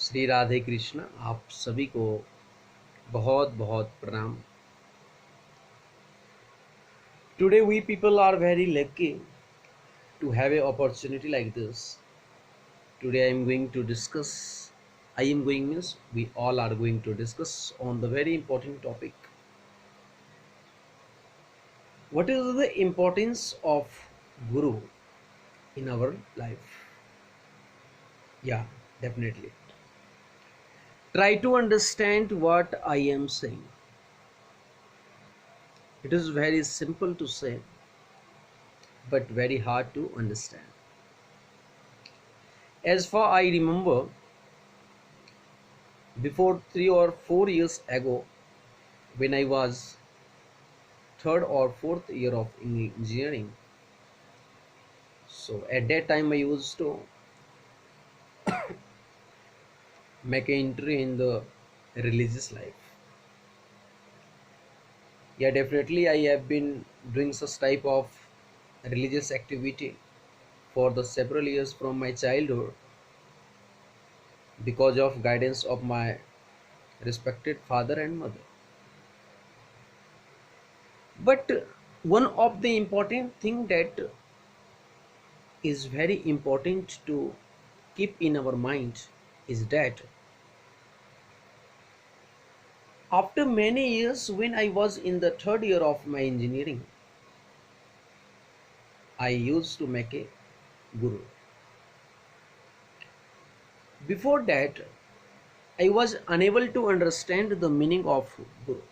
श्री राधे कृष्ण। आप सभी को बहुत बहुत प्रणाम। Today we people are very lucky to have a opportunity like this. Today I am going to discuss, I am going means we all are going to discuss on the very important topic. What is the importance of Guru in our life? Yeah, definitely. Try to understand what I am saying. It is very simple to say, but very hard to understand. As far I remember, before 3 or 4 years ago, when I was third or fourth year of engineering, so at that time I used to make an entry in the religious life. Yeah, definitely I have been doing such type of religious activity for the several years from my childhood because of guidance of my respected father and mother. But one of the important thing that is very important to keep in our mind is that after many years, when I was in the third year of my engineering, I used to make a guru. Before that, I was unable to understand the meaning of guru.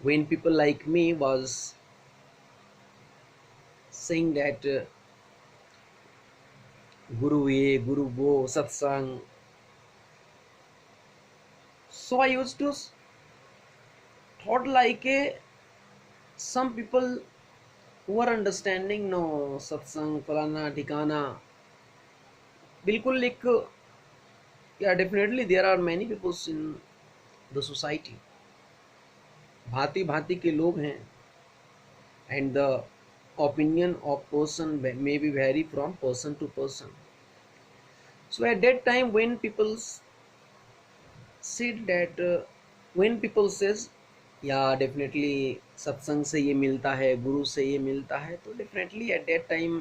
When people like me was saying that guru ye, guru bo, satsang, so I used to thought like a some people who are understanding no satsang falana ठिकाना बिल्कुल एक yeah, definitely there are many people in the society, भांति भांति के लोग हैं, and the opinion of person may be vary from person to person. So at that time when people said that when people says या definitely सत्संग से ये मिलता है, गुरु से ये मिलता है, तो डेफिनेटली एट दैट टाइम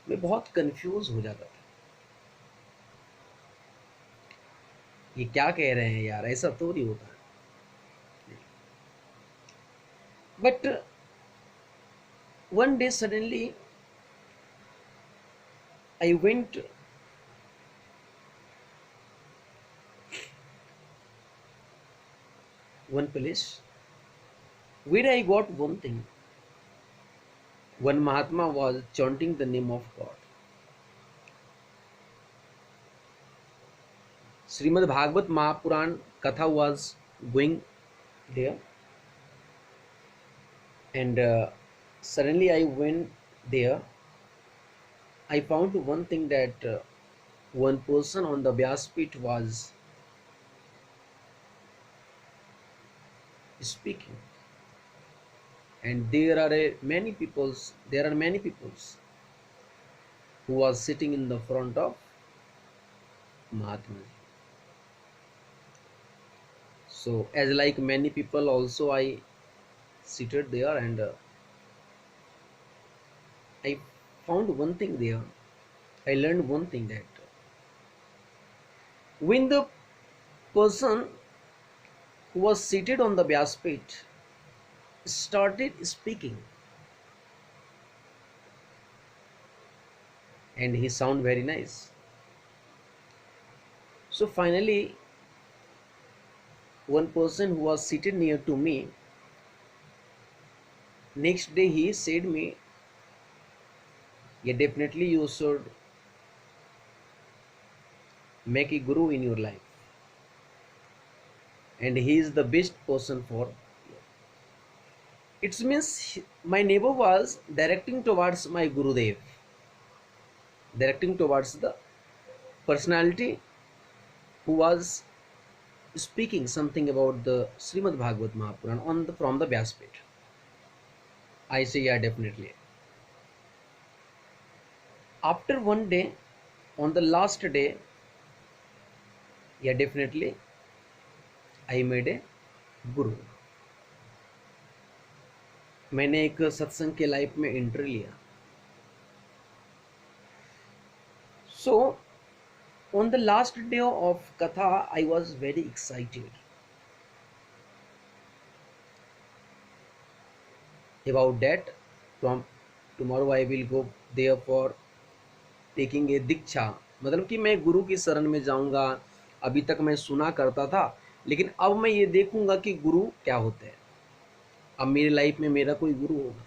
मैं बहुत कंफ्यूज हो जाता था, ये क्या कह रहे हैं यार, ऐसा तो नहीं होता। But one day suddenly I went one place where I got one thing. One Mahatma was chanting the name of God. Srimad Bhagavad Mahapuran Katha was going there, and suddenly I went there. I found one thing that one person on the Vyasapit was speaking, and there are many peoples. There are many peoples who was sitting in the front of Mahatma. So, as like many people, also I seated there, and I found one thing there. I learned one thing that when the person who was seated on the Vyasapit started speaking, and he sound very nice. So finally, one person who was seated near to me, next day he said me, yeah, definitely you should make a guru in your life, and he is the best person for you. It means my neighbor was directing towards my Gurudev, directing towards the personality who was speaking something about the Srimad Bhagavad Mahapuran on the from the Vyasapit. I say yeah, definitely. After one day, on the last day, yeah, definitely I made a guru. मैंने एक सत्संग के life में entry लिया. So on the last day of Katha, I was very excited about that. From tomorrow I will go there for taking a दीक्षा. मतलब कि मैं गुरु की शरण में जाऊंगा. अभी तक मैं सुना करता था, लेकिन अब मैं ये देखूंगा कि गुरु क्या होते हैं. अब मेरी लाइफ में मेरा कोई गुरु होगा.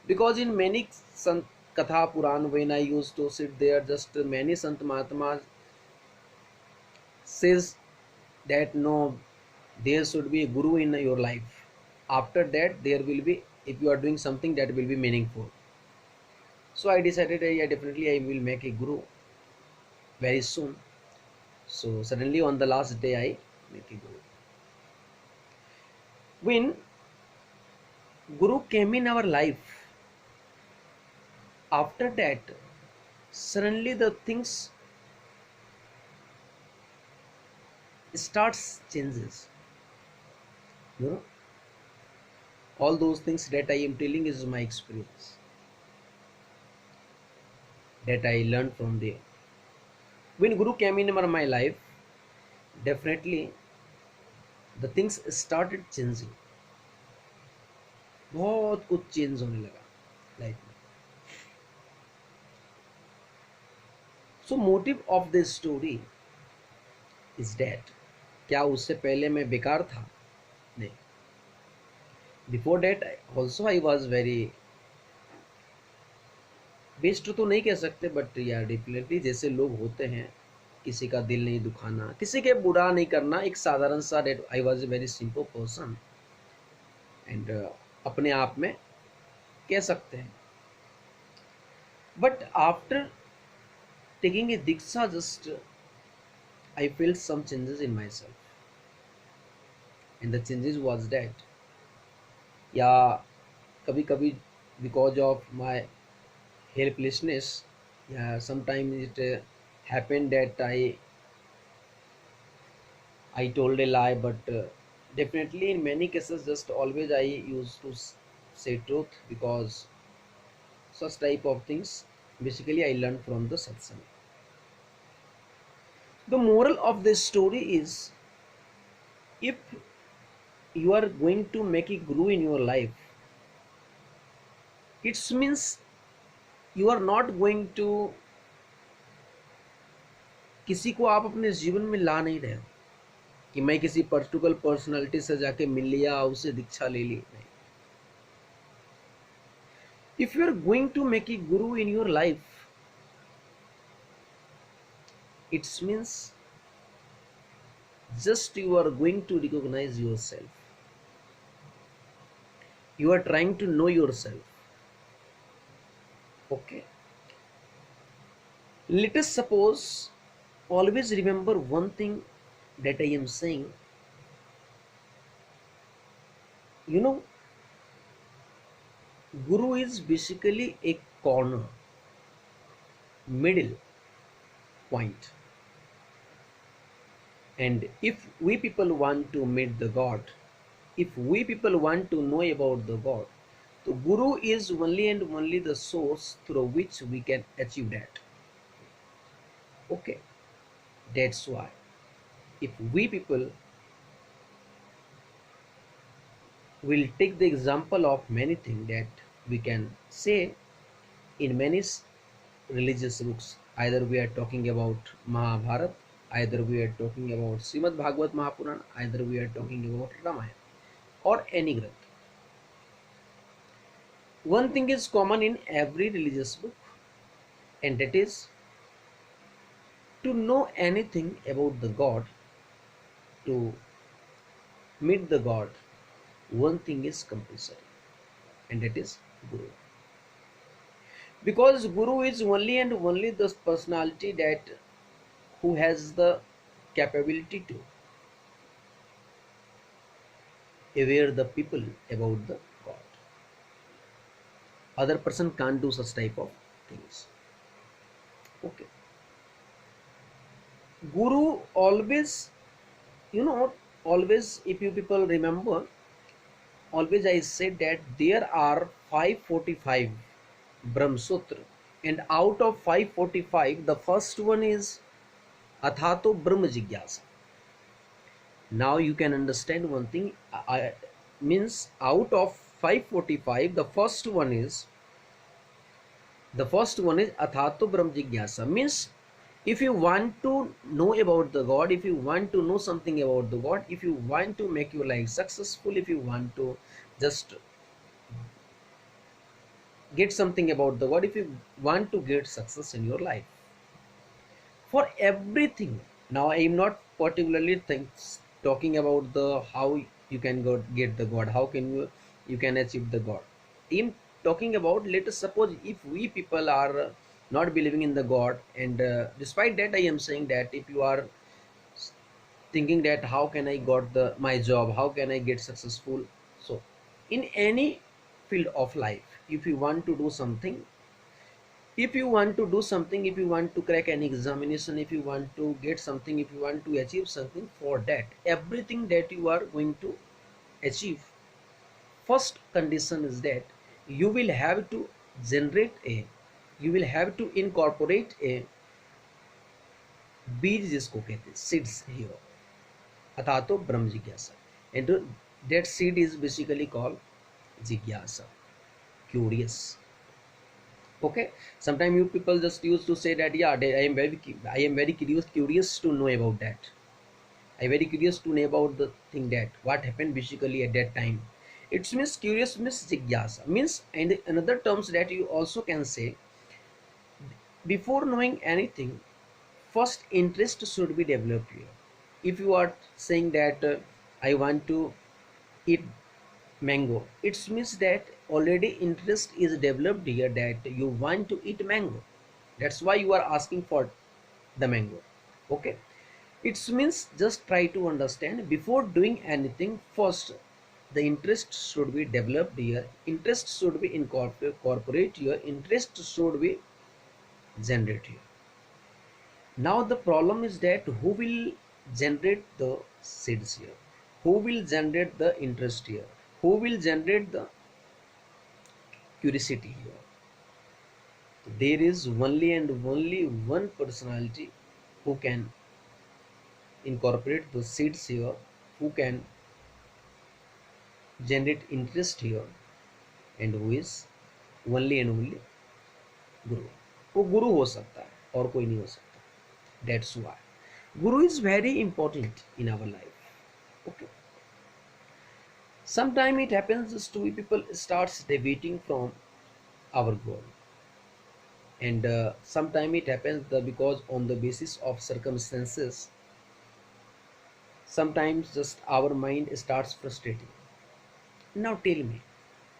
बिकॉज इन मैनी संत कथा पुराण when I used to sit there, just many Sant Mahatmas says that no, there should be a guru in your life. After that there will be, if you are doing something that will be meaningful. So I decided, yeah, definitely I will make a guru very soon. So suddenly on the last day I make a guru. When guru came in our life, after that suddenly the things starts changes. You know, all those things that I am telling is my experience that I learned from there. When guru came in my life, definitely the things started changing. बहुत कुछ change होने लगा life में. So motive of this story is that, क्या उससे पहले मैं बेकार था? नहीं. Before that also I was very best तो नहीं कह सकते, बट यार डेफिनेटली जैसे लोग होते हैं, किसी का दिल नहीं दुखाना, किसी के बुरा नहीं करना, एक साधारण सा date. I was a very simple person and अपने आप में कह सकते हैं. But after taking a diksha, just I felt some changes in myself, and the changes was that, या कभी कभी because of my helplessness, yeah, sometimes it happened that I told a lie, but definitely in many cases just always I used to say truth, because such type of things basically I learned from the satsang. The moral of this story is, if you are going to make a guru in your life, it means you are not going to, किसी को आप अपने जीवन में ला नहीं रहे हो कि मैं किसी पर्टिकुलर पर्सनालिटी से जाके मिल लिया, उसे दीक्षा ले ली. नहीं. If you are going to make a guru in your life, it's means just you are going to recognize yourself. You are trying to know yourself. Okay, let us suppose, always remember one thing that I am saying. You know, guru is basically a corner, middle point. And if we people want to meet the God, if we people want to know about the God, the guru is only and only the source through which we can achieve that. Okay, that's why if we people will take the example of many things that we can say in many religious books, either we are talking about Mahabharata, either we are talking about Srimad Bhagavad Mahapuran, either we are talking about Ramayana or any Granth. One thing is common in every religious book, and that is, to know anything about the God, to meet the God, one thing is compulsory, and that is Guru. Because Guru is only and only the personality that who has the capability to aware the people about the God. Other person can't do such type of things. Okay. Guru always, you know, always, if you people remember, always I said that there are 545 Brahma Sutra, and out of 545, the first one is Athato Brahma Jigyasa. Now you can understand one thing. Means out of 545, the first one is Athato Brahma Jigyasa. Means if you want to know about the God, if you want to know something about the God, if you want to make your life successful, if you want to just get something about the God, if you want to get success in your life, for everything. Now I am not particularly talking about the how you can get the God, how can you can achieve the God. I am talking about, let us suppose if we people are not believing in the God, and despite that I am saying that if you are thinking that how can I got the my job, how can I get successful. So in any field of life, if you want to do something, if you want to do something, if you want to crack an examination, if you want to get something, if you want to achieve something, for that everything that you are going to achieve, first condition is that you will have to generate a, you will have to incorporate a बीज जिसको कहते हैं seeds here, अथा तो ब्रह्म जिज्ञासा, and that seed is basically called jigyasa, curious. Okay, sometimes you people just used to say that yeah, I am very curious to know about that. I very curious to know about the thing that what happened basically at that time. It means curious means jigyasa means, and another terms that you also can say, before knowing anything, first interest should be developed here. If you are saying that I want to eat mango, it means that already interest is developed here that you want to eat mango. That's why you are asking for the mango. Okay, it means just try to understand, before doing anything, first the interest should be developed here, interest should be incorporate here, interest should be generated here. Now the problem is that who will generate the seeds here, who will generate the interest here, who will generate the curiosity here. There is only and only one personality who can incorporate the seeds here, who can generate interest here, and who is only and only Guru. वो गुरु हो सकता है और कोई नहीं हो सकता. That's why Guru is very important in our life. Okay. Sometimes it happens to people starts deviating from our goal, and sometimes it happens because on the basis of circumstances, sometimes just our mind starts frustrating. Now tell me,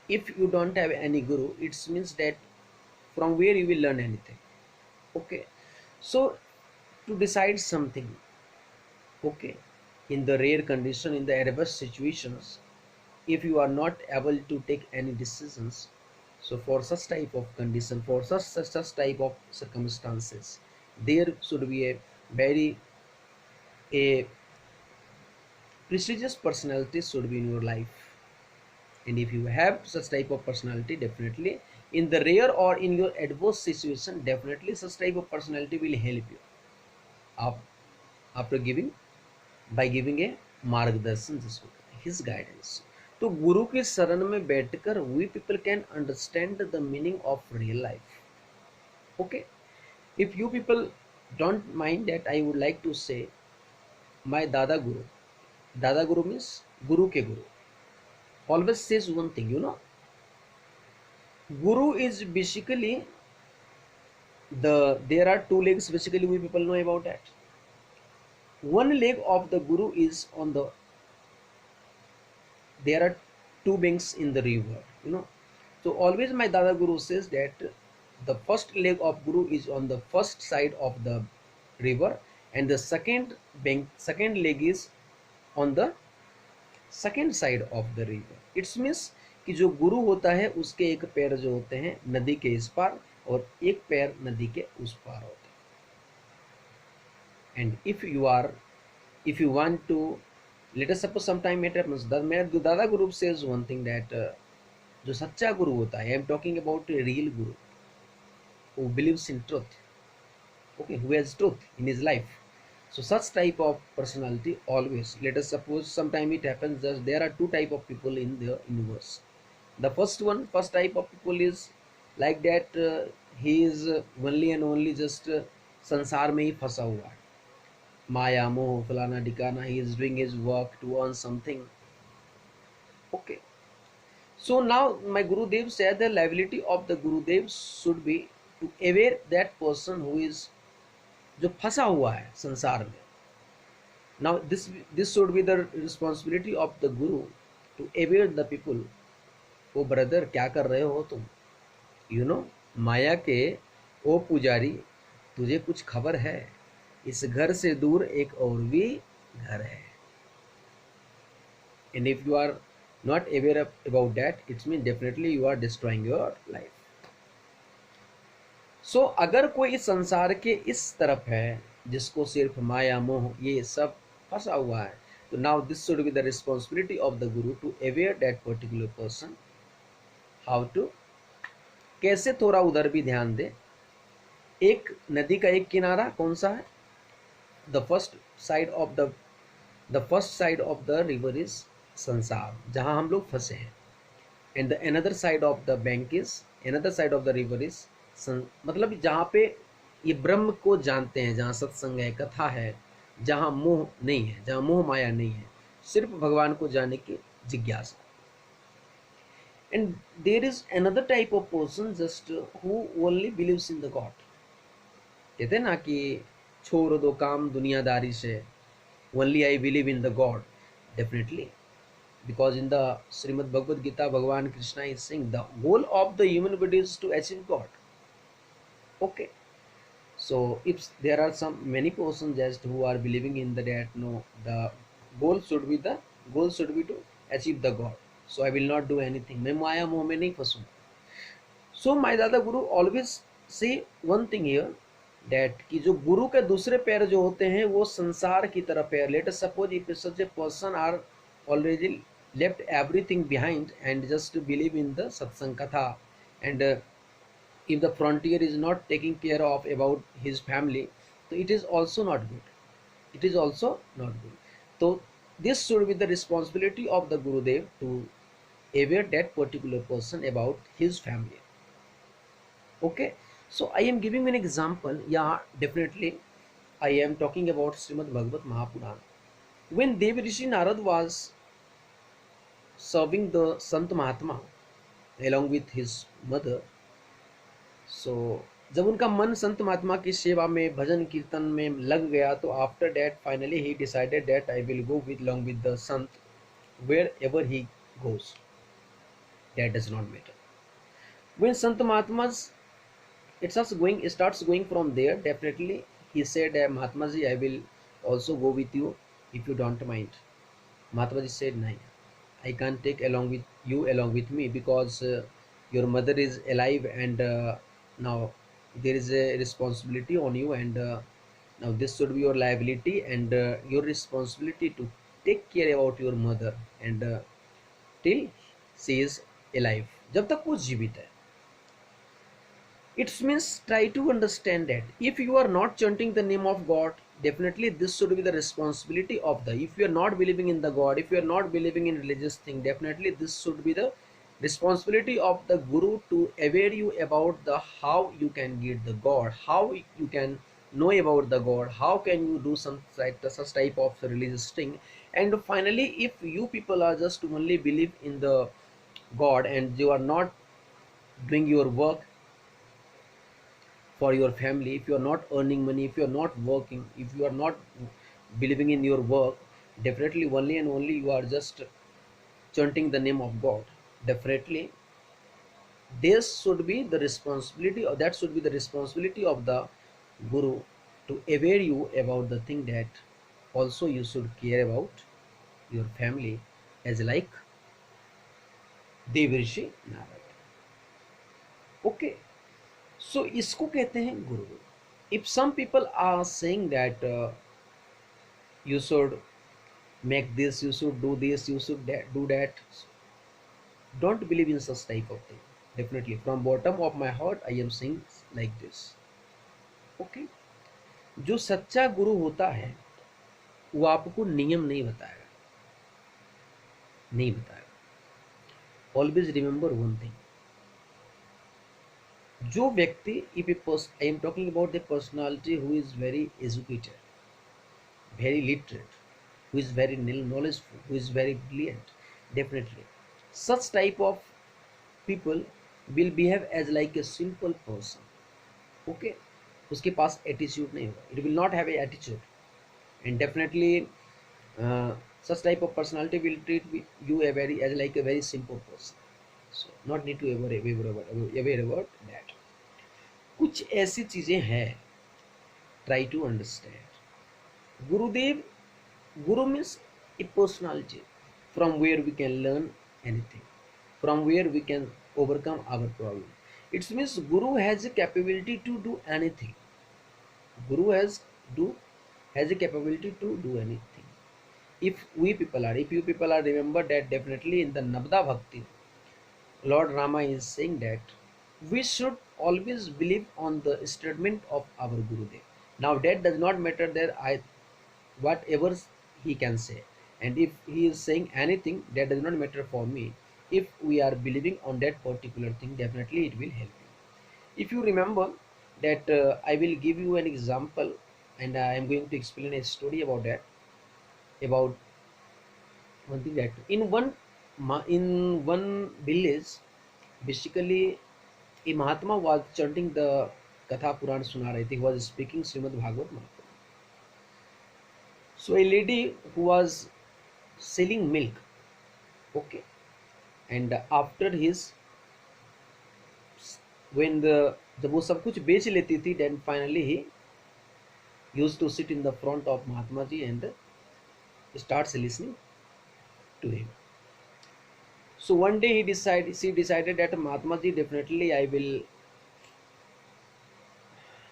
if you don't have any guru, it means that from where you will learn anything. Okay, so to decide something, okay, in the rare condition, in the adverse situations, if you are not able to take any decisions, so for such type of condition, for such type of circumstances, there should be a prestigious personality should be in your life. And if you have such type of personality, definitely in the rare or in your adverse situation, definitely such type of personality will help you after giving, by giving a मार्गदर्शन जिसको his guidance. तो गुरु के शरण में बैठकर we people can understand the meaning of real life. Okay, if you people don't mind that, I would like to say my dada guru means guru ke guru always says one thing, guru is basically there are two legs basically, we people know about that. One leg of the guru is on the, there are two banks in the river. So always my dada guru says that the first leg of guru is on the first side of the river, and the second leg is on the second side of the river. It means कि जो गुरु होता है उसके एक पैर जो होते हैं नदी के इस पार और एक पैर नदी के उस पार होते हैं. And if you want to, let us suppose sometime it happens that my Dada Guru says one thing that जो सच्चा गुरु होता है, I am talking about a real guru who believes in truth, okay, who has truth in his life. So such type of personality always, let us suppose sometime it happens that there are two type of people in the universe. The first type of people is like that, he is only and only just संसार में ही फंसा हुआ है, माया मोह फलाना ढिकाना, he is doing his work to earn something, okay. So now my Gurudev said the liability of the Gurudev should be to aware that person who is, जो फंसा हुआ है संसार में. Now this should be the responsibility of the Guru to aware the people. ओ brother क्या कर रहे हो तुम, यू नो, माया के ओ पुजारी, तुझे कुछ खबर है, इस घर से दूर एक और भी घर है. And if you are not aware about that, it means definitely you are destroying your life. So अगर कोई इस संसार के इस तरफ है जिसको सिर्फ माया मोह ये सब फंसा हुआ है, तो now this should be the responsibility of the Guru to aware that particular person how to, कैसे थोड़ा उधर भी ध्यान दे. एक नदी का एक किनारा कौन सा है, the first side of the river is संसार, जहां हम लोग फंसे हैं. And the another side of the bank is, another side of the river is, मतलब जहाँ पे ये ब्रह्म को जानते हैं, जहाँ सत्संग है, कथा है, जहाँ मोह नहीं है, जहाँ मोह माया नहीं है, सिर्फ भगवान को जानने की जिज्ञासा. And there is another type of person just who only believes in the God. कहते हैं ना कि छोड़ दो काम दुनियादारी से, only I believe in the God. Definitely, because in the Srimad Bhagavad Gita, Bhagavan Krishna is saying the goal of the human body is to achieve God. Okay, so if there are many persons just who are believing in that, no, the goal should be to achieve the God. So I will not do anything. मैं माया मोह में नहीं फंसूं. So my Dada Guru always say one thing here, that कि जो गुरु के दूसरे पैर जो होते हैं वो संसार की तरफ पैर. Let us suppose if such a person are already left everything behind and just to believe in the satsang katha, and if the frontier is not taking care of about his family, so it is also not good. So this should be the responsibility of the Gurudev to aware that particular person about his family. Okay, so I am giving an example. Yeah, definitely I am talking about Srimad Bhagavad Mahapuran. When Dev Rishi Narad was serving the Sant Mahatma along with his mother, so जब उनका मन संत महात्मा की सेवा में भजन कीर्तन में लग गया, तो after that finally he decided that I will go with along with the sant wherever he goes. That does not matter. When Sant Mahatma starts going from there, definitely he said, Mahatma ji, I will also go with you if you don't mind. Mahatma ji said, nahi, I can't take along with me, because your mother is alive, and now there is a responsibility on you, and now this should be your liability and your responsibility to take care about your mother, and till she is alive, जब तक वो जीवित है. It means try to understand that if you are not chanting the name of God, definitely this should be the responsibility of the, if you are not believing in the God, if you are not believing in religious thing, definitely this should be the responsibility of the Guru to aware you about the how you can get the God, how you can know about the God, how can you do such type of religious thing. And finally, if you people are just only believe in the God and you are not doing your work for your family, if you are not earning money, if you are not working, if you are not believing in your work, definitely only and only you are just chanting the name of God, definitely this should be the responsibility, or that should be the responsibility of the Guru to aware you about the thing that also you should care about your family, as like Devrishi Narad. Okay, so इसको कहते हैं गुरु. If some people are saying that you should make this, you should do this, you should do that. Don't believe in such type of thing. Definitely from bottom of my heart I am saying like this. Okay, जो सच्चा गुरु होता है वो आपको नियम नहीं बताएगा, नहीं बताएगा। ऑलवेज रिमेंबर वन थिंग, जो व्यक्ति if A I am talking about the personality who is very educated, very literate, who is very knowledgeful, who is very brilliant, definitely such type of people will behave as like a simple person. Okay, उसके पास attitude नहीं होगा, it will not have a attitude, and definitely such type of personality will treat you a very as like a very simple person. So not need to ever about that. कुछ ऐसी चीजें हैं, try to understand. Gurudev, Guru means a personality from where we can learn anything, from where we can overcome our problem. It means Guru has a capability to do anything. Guru has a capability to do anything. If you people are, remember that definitely in the Nabda Bhakti, Lord Rama is saying that we should always believe on the statement of our Gurudev. Now that does not matter that whatever he can say, and if he is saying anything that does not matter for me, if we are believing on that particular thing, definitely it will help you. If you remember that I will give you an example, and I am going to explain a story about that, about one thing that in one village, basically a Mahatma was chanting the Katha Puran suna rahi thi, he was speaking Srimad Bhagavad Mahatma. So a lady who was selling milk, okay, and after his, when the जब वो सब कुछ बेच लेती थी, then finally he used to sit in the front of Mahatma ji and starts listening to him. So one day she decided that Mahatma ji, definitely I will,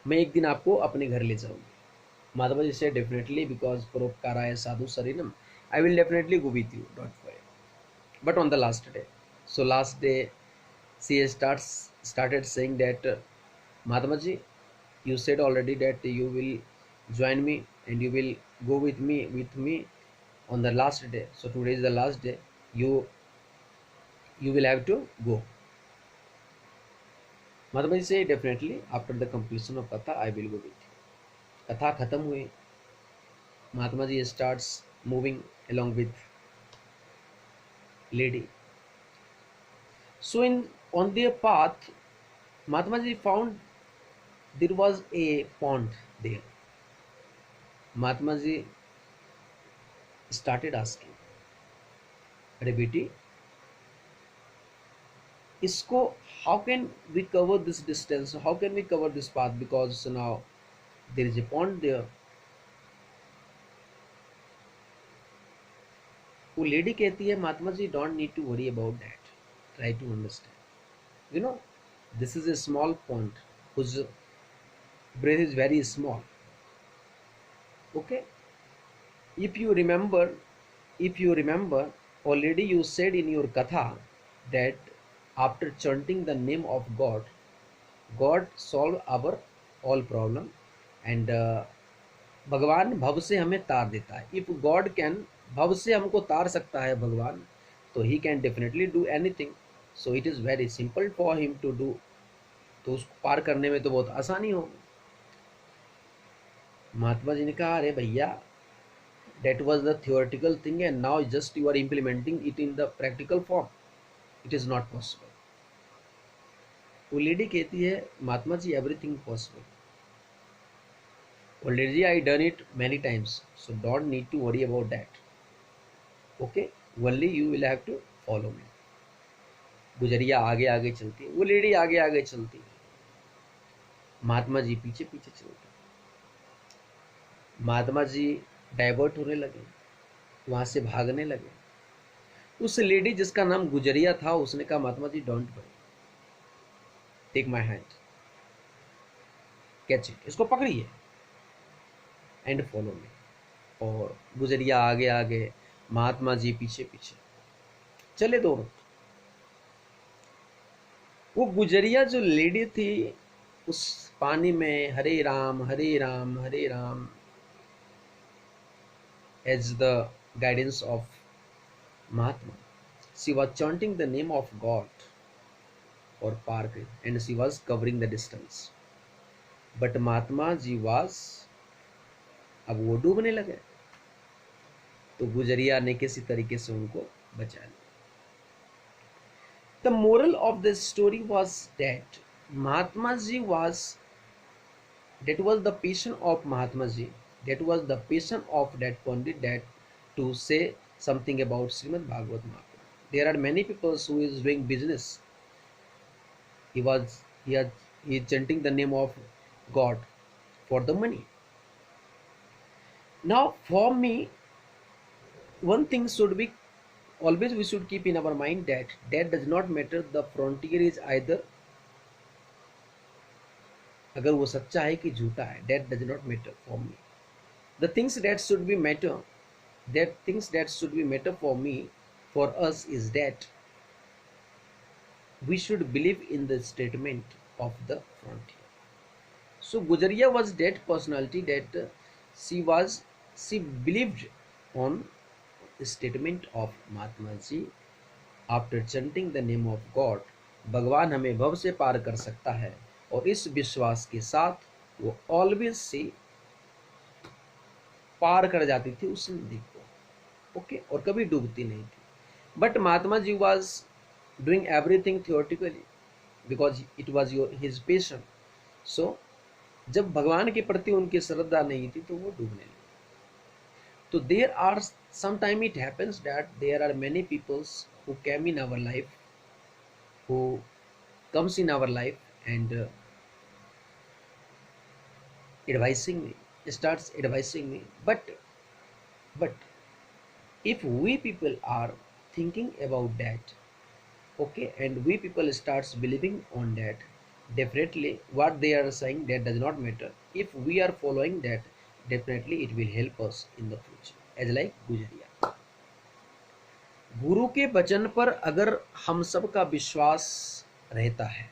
मैं एक दिन आपको अपने घर ले जाऊंगी. Mahatma ji said definitely, because paropkaraya sadhu sarinam, I will definitely go with you, don't worry. But on the last day, so last day she started saying that Mahatma ji, you said already that you will join me and you will go with me on the last day. So today is the last day. You will have to go. Mahatma ji say definitely after the completion of katha I will go with you. Katha khatam hui. Mahatma ji starts moving along with lady. So on their path, Mahatma ji found there was a pond there. Mahatma ji started asking, अरे बेटी, इसको how can we cover this distance, how can we cover this path, because now there is a pond there. वो lady कहती है, Mahatma ji, don't need to worry about that, try to understand, you know this is a small pond whose breath is very small. Okay, if you remember already you said in your katha that after chanting the name of God solve our all problem, and भगवान भव से हमें तार देता है. If God can, भव से हमको तार सकता है भगवान, तो he can definitely do anything. So it is very simple for him to do. तो उसको पार करने में तो बहुत आसानी होगी. महात्मा जी ने कहा, अरे भैया, that was the theoretical thing and now just you are implementing it in the practical form. It is not possible. वो लेडी कहती है, Mahatma ji, everything possible. Already I done it many times, so don't need to worry about that. Okay, only you will have to follow me. गुजरिया आगे आगे चलती है, वो lady आगे आगे चलती है, महात्मा जी पीछे पीछे चलते. महात्मा जी डाइवर्ट होने लगे, वहां से भागने लगे. उस लेडी जिसका नाम गुजरिया था, उसने कहा, Mahatma ji, don't worry, take my hand, catch it, इसको पकड़िए, एंड फॉलो मी. और गुजरिया आगे आगे, महात्मा जी पीछे पीछे चले दोनों। वो गुजरिया जो लेडी थी उस पानी में Hare Ram Hare Ram Hare Ram as the guidance of Mahatma, she was chanting the name of God or park, and she was covering the distance, but Mahatma ji was, अब वो डूबने लगे तो गुजरिया ने किसी तरीके से उनको बचा लिया। The moral of the story was that Mahatma Ji was, that was the passion of Mahatma Ji, that was the passion of that Pandit, that to say something about Srimad Bhagavad Mahatma. There are many people who is doing business. He is chanting the name of God for the money. Now for me, one thing should be always we should keep in our mind that does not matter. The frontier is either, अगर वो सच्चा है कि झूठा है, that does not matter for me. The things that should be matter, for me, for us, is that we should believe in the statement of the frontier. So Gujaria was that personality that she believed on the statement of Mahatma Ji. After chanting the name of God, भगवान हमें भव से पार कर सकता है, और इस विश्वास के साथ वो ऑलवेज से पार कर जाती थी उस नदी को, ओके, और कभी डूबती नहीं थी। But Mahatma ji was doing everything theoretically because it was his passion. So जब भगवान के प्रति उनकी श्रद्धा नहीं थी तो वो डूबने लगे। तो there are sometime it happens that there are many peoples who came in our life, who comes in our life and starts advising me, but if we people are thinking about that, okay, and we people starts believing on that, definitely what they are saying that does not matter. If we are following that, definitely it will help us in the future, as like Gujaria. गुरु के वचन पर अगर हम सब का विश्वास रहता है,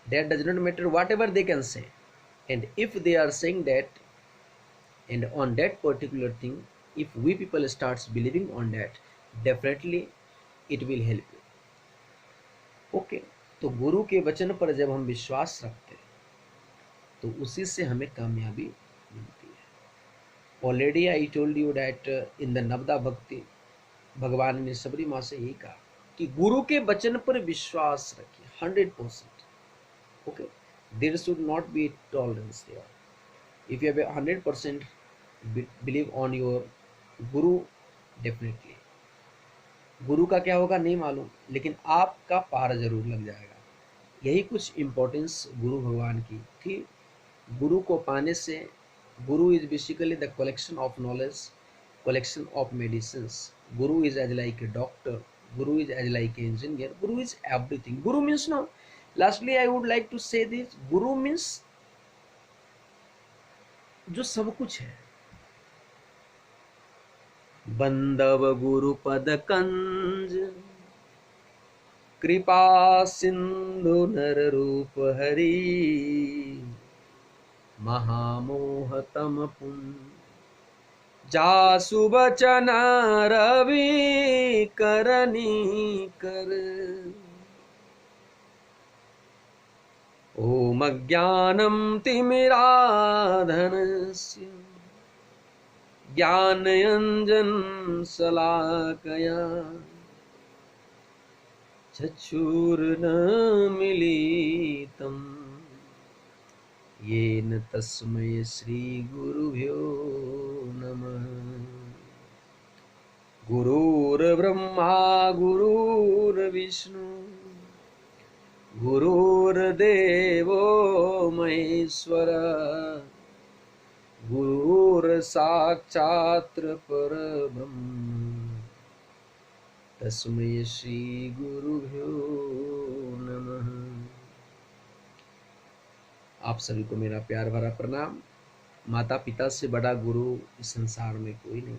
that does not matter whatever they can say, and if they are saying that and on that particular thing, if we people starts believing on that, definitely it will help you, okay. तो गुरु के वचन पर जब हम विश्वास रखते हैं तो उसी से हमें कामयाबी मिलती है। Already I told you that in the navadha bhakti, भगवान ने सबरी माँ से यही कहा कि गुरु के वचन पर विश्वास रखिए 100%, okay. There should not be tolerance there. If you have 100% believe on your guru, definitely guru का क्या होगा नहीं मालूम, लेकिन आपका पार जरूर लग जाएगा। यही कुछ इम्पोर्टेंस गुरु भगवान की थी। गुरु को पाने से, Guru is basically the collection of knowledge, collection of medicines. Guru is as like a doctor. Guru is as like an engineer. Guru is everything. Guru means no. Lastly, I would like to say this. Guru means जो सब कुछ है। बंदव गुरु पद कंज, कृपा सिंधु नर रूप हरि, महामोहतम पुन, जासु बचन रवि करनी कर, ओम ज्ञानम तिमिराधनस्य ज्ञानयंजन शलाकया, चक्षुर्नमिलितं येन तस्मै श्री गुरुभ्यो नमः। गुरुर्ब्रह्मा गुरुर्विष्णु गुरुर्देवो महेश्वर, गुरुर्साक्षात् परब्रह्म, तस्मै श्री गुरुभ्यो नमः। आप सभी को मेरा प्यार भरा प्रणाम। माता पिता से बड़ा गुरु इस संसार में कोई नहीं।